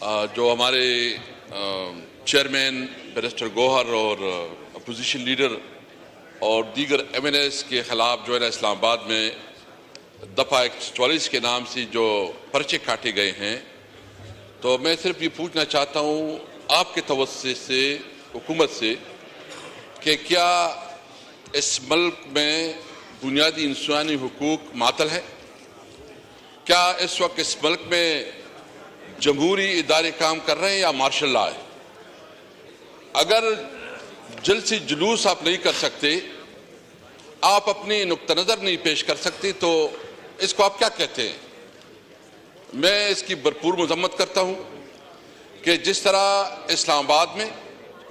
جو ہمارے chairman barrister گوہر اور اپوزیشن لیڈر اور دیگر ایم این ایس کے خلاف جو ہے نا اسلام آباد میں دفعہ 144 کے نام سے جو پرچے کاٹے گئے ہیں، تو میں صرف یہ پوچھنا چاہتا ہوں آپ کے توسط سے حکومت سے کہ کیا اس ملک میں بنیادی انسانی حقوق معطل ہے؟ کیا اس وقت اس ملک میں جمہوری ادارے کام کر رہے ہیں یا مارشل لا ہے؟ اگر جلسے جلوس آپ نہیں کر سکتے، آپ اپنی نقطہ نظر نہیں پیش کر سکتے، تو اس کو آپ کیا کہتے ہیں؟ میں اس کی بھرپور مذمت کرتا ہوں کہ جس طرح اسلام آباد میں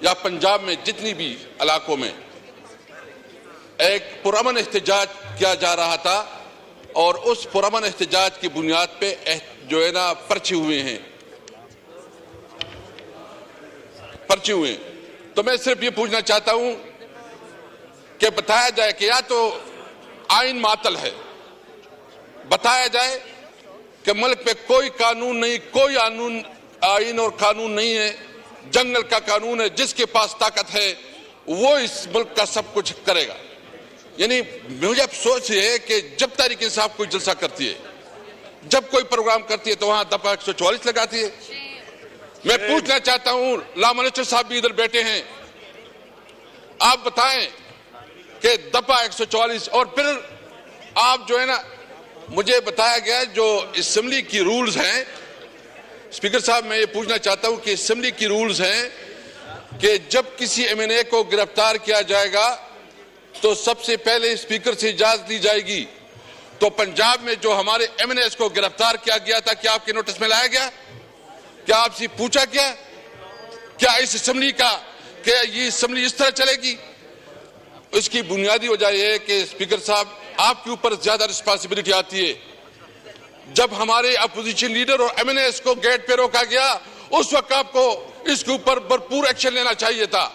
یا پنجاب میں جتنی بھی علاقوں میں ایک پرامن احتجاج کیا جا رہا تھا اور اس پرامن احتجاج کی بنیاد پہ جو ہے نا پرچے ہوئے ہیں، تو میں صرف یہ پوچھنا چاہتا ہوں کہ بتایا جائے کہ یا تو آئین معطل ہے، بتایا جائے کہ ملک میں کوئی قانون نہیں، کوئی آئین اور قانون نہیں ہے، جنگل کا قانون ہے، جس کے پاس طاقت ہے وہ اس ملک کا سب کچھ کرے گا۔ یعنی مجھے افسوس یہ ہے کہ جب تحریک انصاف کوئی جلسہ کرتی ہے، جب کوئی پروگرام کرتی ہے تو وہاں دفعہ 144 لگاتی ہے۔ میں پوچھنا چاہتا ہوں، لا منسٹر صاحب بھی ادھر بیٹھے ہیں، آپ بتائیں کہ دفعہ 144 اور پھر آپ جو ہے نا، مجھے بتایا گیا جو اسمبلی کی رولز ہیں، اسپیکر صاحب میں یہ پوچھنا چاہتا ہوں کہ اسمبلی کی رولز ہیں کہ جب کسی ایم این اے کو گرفتار کیا جائے گا تو سب سے پہلے اسپیکر سے اجازت لی جائے گی۔ تو پنجاب میں جو ہمارے ایم این ایس کو گرفتار کیا گیا تھا، کیا آپ کے نوٹس میں لایا گیا؟ کیا آپ سے پوچھا کیا اس اسمبلی کا کہ یہ اسمبلی اس طرح چلے گی؟ اس کی بنیادی وجہ یہ ہے کہ اسپیکر صاحب آپ کے اوپر زیادہ رسپانسبلٹی آتی ہے۔ جب ہمارے اپوزیشن لیڈر اور ایم این ایس کو گیٹ پہ روکا گیا، اس وقت آپ کو اس کے اوپر بھرپور ایکشن لینا چاہیے تھا۔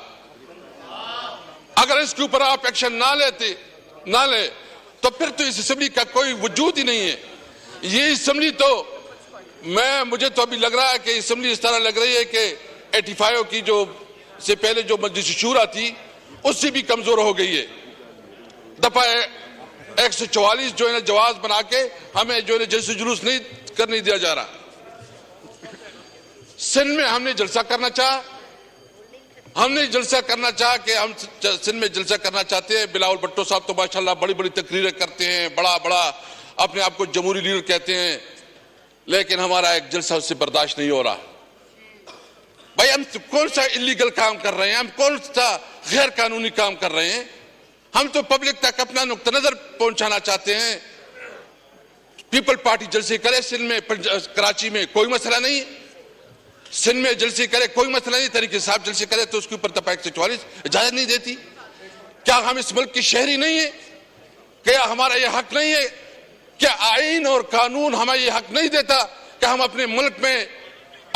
اگر اس کے اوپر آپ ایکشن نہ لیں تو پھر تو اس اسمبلی کا کوئی وجود ہی نہیں ہے۔ یہ اسمبلی تو مجھے تو ابھی لگ رہا ہے کہ اسمبلی اس طرح لگ رہی ہے کہ 85 کی جو سے پہلے جو مجلس شورا تھی اس سے بھی کمزور ہو گئی ہے۔ دفعہ 144 جو ہے نا جواز بنا کے ہمیں جو ہے جلسے جلوس نہیں کرنے دیا جا رہا۔ سندھ میں ہم نے جلسہ کرنا چاہا کہ ہم سندھ میں جلسہ کرنا چاہتے ہیں۔ بلاول بھٹو صاحب تو ماشاءاللہ بڑی بڑی تقریریں کرتے ہیں، بڑا اپنے آپ کو جمہوری لیڈر کہتے ہیں، لیکن ہمارا ایک جلسہ اس سے برداشت نہیں ہو رہا۔ بھائی ہم کون سا اللیگل کام کر رہے ہیں، ہم کون سا غیر قانونی کام کر رہے ہیں؟ ہم تو پبلک تک اپنا نقطہ نظر پہنچانا چاہتے ہیں۔ پیپل پارٹی جلسے کرے سندھ میں، کراچی میں، کوئی مسئلہ نہیں۔ سندھ میں جلسے کرے، کوئی مسئلہ نہیں۔ تحریک انصاف جلسے کرے تو اس کے اوپر دفعہ 144 اجازت نہیں دیتی۔ کیا ہم اس ملک کے شہری نہیں ہیں؟ کیا ہمارا یہ حق نہیں ہے؟ کیا آئین اور قانون ہمیں یہ حق نہیں دیتا کہ ہم اپنے ملک میں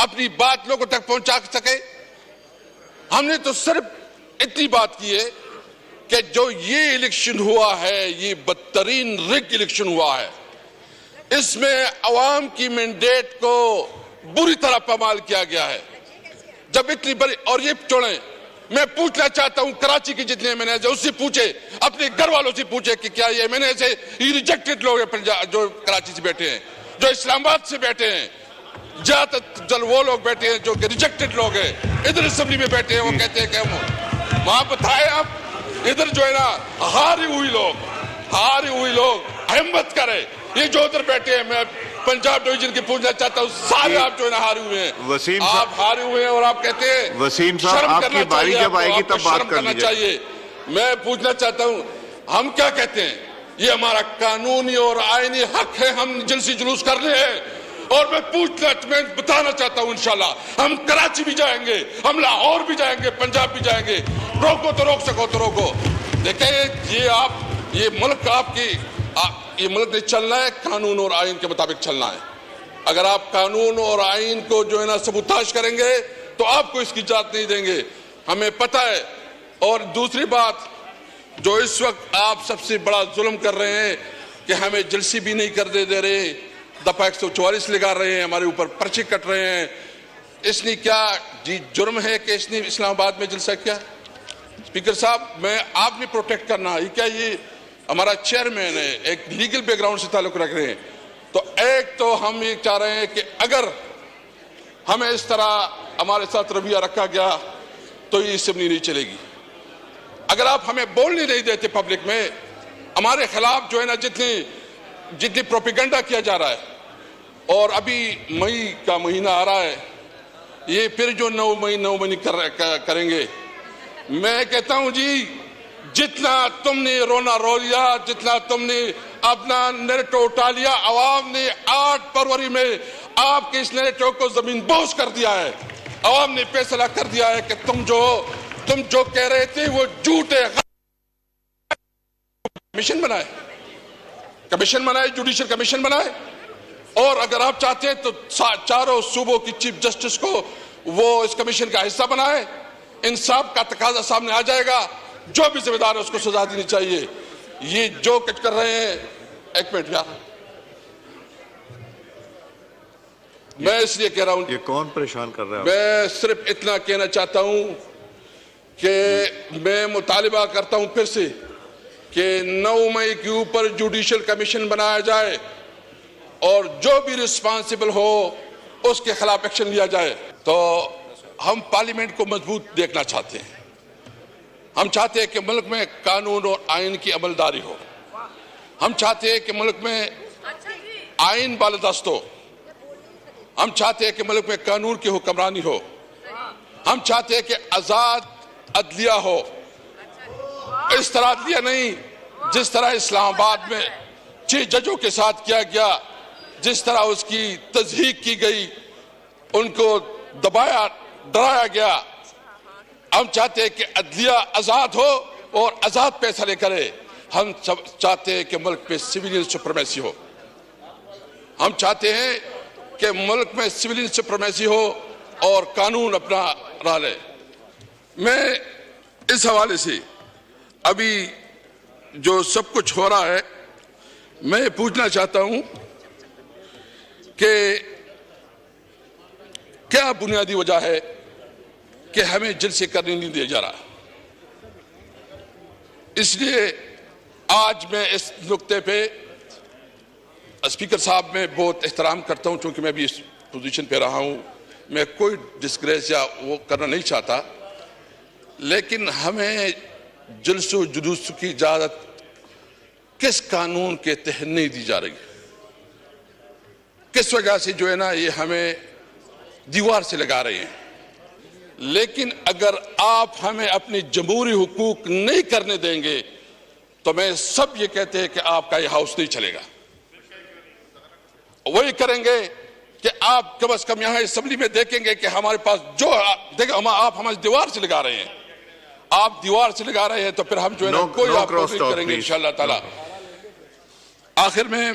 اپنی بات لوگوں تک پہنچا سکے؟ ہم نے تو صرف اتنی بات کی ہے کہ جو یہ الیکشن ہوا ہے، یہ بدترین رگ الیکشن ہوا ہے، اس میں عوام کی مینڈیٹ کو بری طرح پامال کیا گیا ہے۔ جب اتنی بڑی، اور یہ چھوڑیں، میں پوچھنا چاہتا ہوں کراچی کے جتنے ایم این ایز ہیں اس سے پوچھے، اپنے گھر والوں سے پوچھے کہ کیا یہ ایم این ایز ہے، یہ ریجیکٹڈ لوگ ہیں جو کراچی سے بیٹھے ہیں، جو اسلام آباد سے بیٹھے ہیں، زیادہ تر وہ لوگ بیٹھے ہیں جو کہ ریجیکٹڈ لوگ ہیں، ادھر اسمبلی میں بیٹھے ہیں، وہ کہتے ہیں کہ ہم وہاں بتائیں آپ، ادھر جو ہے نا ہارے ہوئی لوگ ہمت کرے، یہ جو ادھر بیٹھے ہیں، میں پنجاب ڈویژن کی پوچھنا چاہتا ہوں، سارے آپ جو ہے نا ہارے ہوئے ہیں، آپ ہارے ہوئے ہیں اور آپ کہتے ہیں وسیم صاحب آپ کی باری جب آئے گی تب بات کر لیجیے۔ میں پوچھنا چاہتا ہوں، ہم کیا کہتے ہیں؟ یہ ہمارا قانونی اور آئینی حق ہے، ہم جلسے جلوس کر رہے ہیں، اور میں بتانا چاہتا ہوں انشاءاللہ ہم کراچی بھی جائیں گے، ہم لاہور بھی جائیں گے، پنجاب بھی جائیں گے، روکو تو روک سکو تو روکو۔ دیکھیں یہ ملک یہ ملک نے چلنا ہے، قانون اور آئین کے مطابق چلنا ہے۔ اگر آپ قانون اور آئین کو جو ہے نا سبوتاش کریں گے تو آپ کو اس کی اجازت نہیں دیں گے، ہمیں پتہ ہے۔ اور دوسری بات، جو اس وقت آپ سب سے بڑا ظلم کر رہے ہیں کہ ہمیں جلسے بھی نہیں کر دے رہے، دفعہ 144 لگا رہے ہیں، ہمارے اوپر پرچے کٹ رہے ہیں، اس نے کیا جی جرم ہے کہ اس نے اسلام آباد میں جلسہ کیا؟ اسپیکر صاحب میں آپ نے پروٹیکٹ کرنا ہے کیا؟ یہ ہمارا چیئرمین ہے، ایک لیگل بیک گراؤنڈ سے تعلق رکھ رہے ہیں، تو ایک تو ہم یہ چاہ رہے ہیں کہ اگر ہمیں اس طرح ہمارے ساتھ رویہ رکھا گیا تو یہ اسمبلی نہیں چلے گی۔ اگر آپ ہمیں بولنے نہیں دیتے پبلک میں، ہمارے خلاف جو ہے نا جتنی پروپیگنڈا کیا جا رہا ہے، اور ابھی مئی کا مہینہ آ رہا ہے، یہ پھر جو 9 مئی کریں گے، میں کہتا ہوں جی جتنا تم نے رونا رو لیا، جتنا تم نے اپنا نیریٹو اٹھا لیا، عوام نے 8 فروری میں آپ کے اس نیریٹو کو زمین بوس کر دیا ہے۔ عوام نے فیصلہ کر دیا ہے کہ تم جو کہہ رہے تھے وہ جھوٹ ہے۔ کمیشن بنائے، جوڈیشل کمیشن بنائے، اور اگر آپ چاہتے ہیں تو چاروں صوبوں کی چیف جسٹس کو وہ اس کمیشن کا حصہ بنائے۔ انصاف کا تقاضا سامنے آ جائے گا، جو بھی ذمہ دار ہے اس کو سزا دینی چاہیے۔ یہ جو کچھ کر رہے ہیں، ایک منٹ یار، میں اس لیے کہہ رہا ہوں، یہ کون پریشان کر رہا ہے؟ میں صرف اتنا کہنا چاہتا ہوں کہ میں مطالبہ کرتا ہوں پھر سے کہ 9 مئی کے اوپر جوڈیشل کمیشن بنایا جائے، اور جو بھی رسپانسبل ہو اس کے خلاف ایکشن لیا جائے۔ تو ہم پارلیمنٹ کو مضبوط دیکھنا چاہتے ہیں، ہم چاہتے ہیں کہ ملک میں قانون اور آئین کی عملداری ہو، ہم چاہتے ہیں کہ ملک میں آئین بالادست ہو، ہم چاہتے ہیں کہ ملک میں قانون کی حکمرانی ہو، ہم چاہتے ہیں کہ آزاد عدلیہ ہو۔ اس طرح عدلیہ نہیں جس طرح اسلام آباد میں 6 ججوں کے ساتھ کیا گیا، جس طرح اس کی تضحیق کی گئی، ان کو دبایا ڈرایا گیا۔ ہم چاہتے ہیں کہ عدلیہ آزاد ہو اور آزاد فیصلے کرے۔ ہم چاہتے ہیں کہ ملک میں سویلین سپریمیسی ہو، ہم چاہتے ہیں کہ ملک میں سویلین سپریمیسی ہو اور قانون اپنا راہ لے۔ میں اس حوالے سے ابھی جو سب کچھ ہو رہا ہے، میں پوچھنا چاہتا ہوں کہ کیا بنیادی وجہ ہے کہ ہمیں جلسے کرنے نہیں دیا جا رہا؟ اس لیے آج میں اس نقطے پہ اسپیکر صاحب میں بہت احترام کرتا ہوں، چونکہ میں بھی اس پوزیشن پہ رہا ہوں، میں کوئی ڈسکریس یا وہ کرنا نہیں چاہتا، لیکن ہمیں جلسوں و جلوس کی اجازت کس قانون کے تحت نہیں دی جا رہی؟ کس وجہ سے جو ہے نا یہ ہمیں دیوار سے لگا رہے ہیں؟ لیکن اگر آپ ہمیں اپنے جمہوری حقوق نہیں کرنے دیں گے تو میں سب یہ کہتے ہیں کہ آپ کا یہ ہاؤس نہیں چلے گا۔ وہی کریں گے کہ آپ کم از کم یہاں اسمبلی میں دیکھیں گے کہ ہمارے پاس جو دیکھیں آپ ہمیں دیوار سے لگا رہے ہیں، آپ دیوار سے لگا رہے ہیں، تو پھر ہم جو ہے نا کوئی آپ کو نہیں کریں گے انشاءاللہ تعالی۔ آخر میں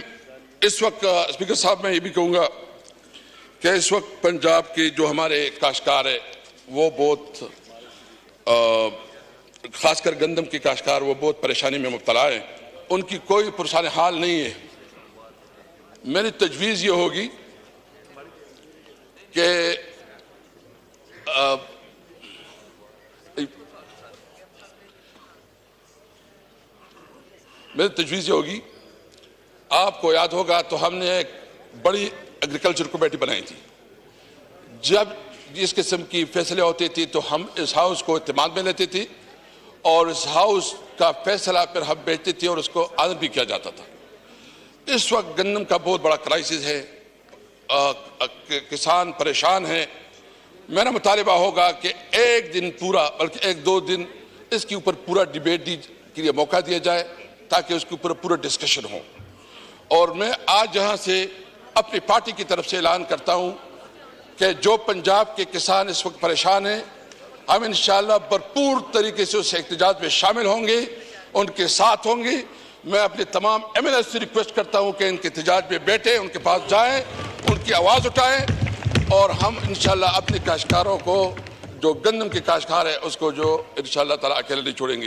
اس وقت اسپیکر صاحب میں یہ بھی کہوں گا کہ اس وقت پنجاب کے جو ہمارے کاشتکار ہیں وہ بہت خاص کر گندم کے کاشتکار وہ بہت پریشانی میں مبتلا ہیں، ان کی کوئی پرسان حال نہیں ہے۔ میری تجویز یہ ہوگی کہ آپ کو یاد ہوگا تو ہم نے ایک بڑی ایگریکلچر کمیٹی بنائی تھی، جب اس قسم کی فیصلے ہوتے تھے تو ہم اس ہاؤس کو اعتماد میں لیتے تھے، اور اس ہاؤس کا فیصلہ پھر ہم بیچتے تھے اور اس کو عادت بھی کیا جاتا تھا۔ اس وقت گندم کا بہت بڑا کرائسس ہے، کسان پریشان ہیں۔ میرا مطالبہ ہوگا کہ ایک دن پورا بلکہ 1-2 دن اس کے اوپر پورا ڈیبیٹ کے لیے موقع دیا جائے تاکہ اس کے اوپر پورا ڈسکشن ہو۔ اور میں آج یہاں سے اپنی پارٹی کی طرف سے اعلان کرتا ہوں کہ جو پنجاب کے کسان اس وقت پریشان ہیں، ہم انشاءاللہ بھرپور طریقے سے اس احتجاج میں شامل ہوں گے، ان کے ساتھ ہوں گے۔ میں اپنے تمام ایم ایل اے سے ریکویسٹ کرتا ہوں کہ ان کے احتجاج میں بیٹھیں، ان کے پاس جائیں، ان کی آواز اٹھائیں، اور ہم انشاءاللہ اپنے کاشتکاروں کو جو گندم کے کاشتکار ہے اس کو جو انشاءاللہ تعالیٰ اکیلے نہیں چھوڑیں گے۔